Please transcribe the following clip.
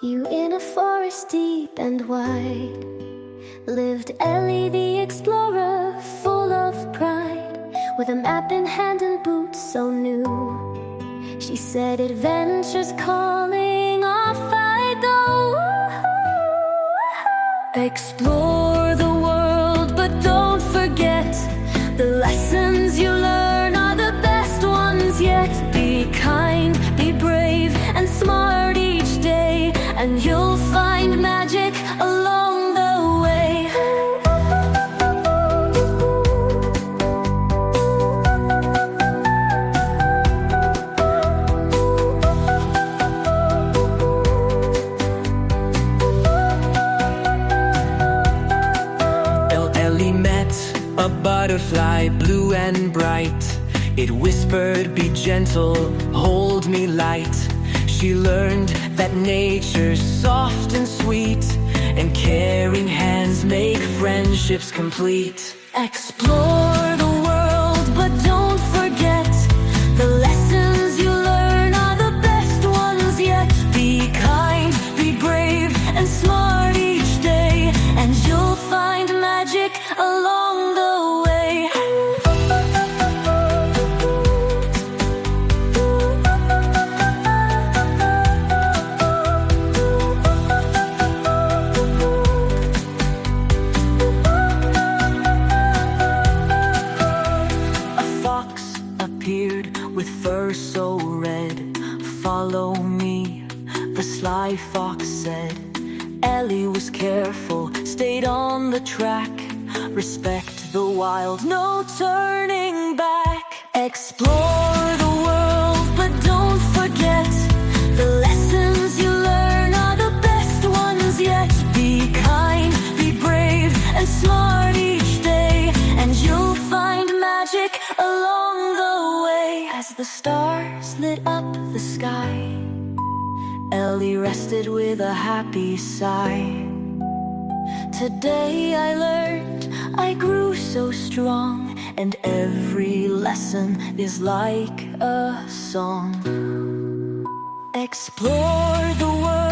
You in a forest deep and wide lived Ellie the explorer, full of pride, with a map in hand and boots so new. She said, adventure's calling, off I go. Explore the world, but don't forget, the lessons you learn are the best ones yet. Be kind, be brave, and smart each day, and you'll find magic along the way. Ellie met a butterfly, blue and bright. It whispered, be gentle, hold me light. She learned that nature's soft and sweet, and caring hands make friendships complete. Explore the world, but don't forget, the lessons you learn are the best ones yet. Be kind, be brave, and smart each day, and you'll find magic along the way. Appeared with fur so red. Follow me, the sly fox said. Ellie was careful, stayed on the track. Respect the wild, no turning back. Explore the world, but don't forget, the lessons you learn are the best ones yet. Be kind, be brave, and smart each day, and you'll find magic along the way. As the stars lit up the sky, Ellie rested with a happy sigh. Today I learned, I grew so strong, and every lesson is like a song. Explore the world,